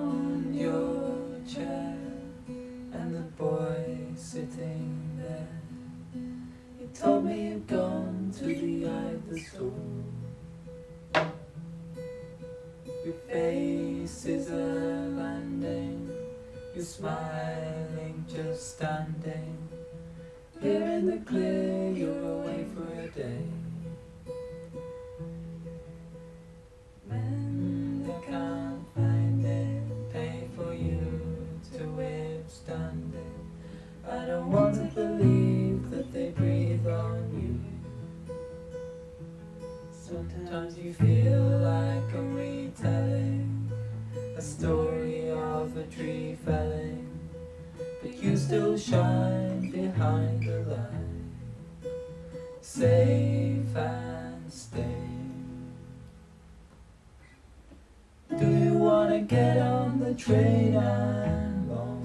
found your chair and the boy sitting there. He told me you'd gone to the either store. Your face is a landing, you're smiling, just standing here in the clear. You're away for a day. Men that can't find it pay for you to withstand it. I don't want to believe that they breathe on you. Sometimes you feel like a retelling a story of a tree felling, but you still shine behind the light, safe and stay. Do you wanna get on the train and long?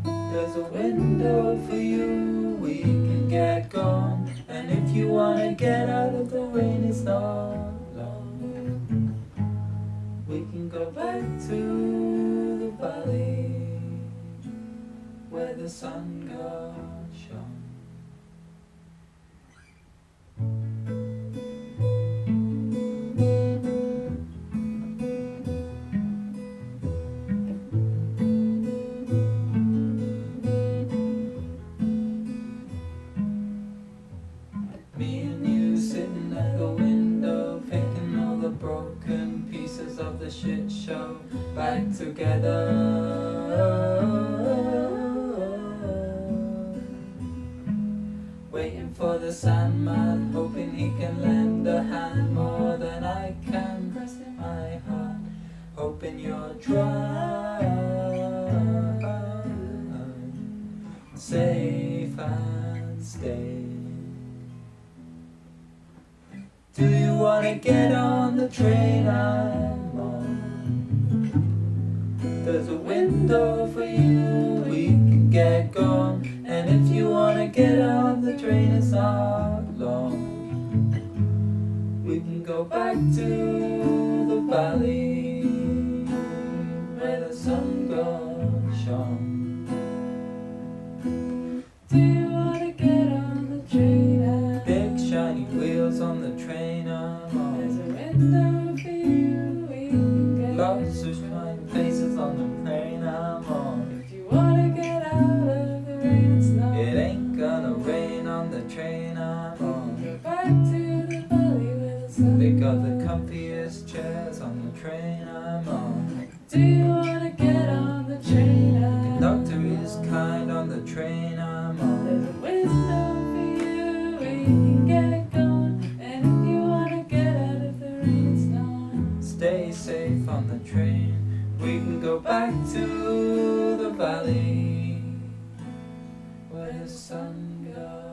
There's a window for you, we can get gone. And if you wanna get out of the rain, it's not long. We can go back to the valley where the sun God shone. Me and you sitting at the window, picking all the broken pieces of the shit show back together. Waiting for the Sandman, hoping he can lend a hand more than I can. Rest in my heart, hoping you're dry, safe and stay. Do you wanna get on the train I'm on? There's a window for you, we can get gone. And if you wanna get on the train, it's not long. We can go back to the valley where the sun God shone. Do you wanna get on the train? Big shiny wheels on the train I'm on. There's a window for you, we can get lots of shining faces on the train I'm on. If you wanna get out of the rain, it's not. It ain't gonna rain on the train I'm on. Go back to the valley where the sun. They got the comfiest chairs on the train I'm on. Do you wanna get on the train? The conductor is kind on the train I'm on. There's a window for you, we can get going. And if you wanna get out of the rain, it's not. Stay safe on the train, we can go back to the valley where the sun goes.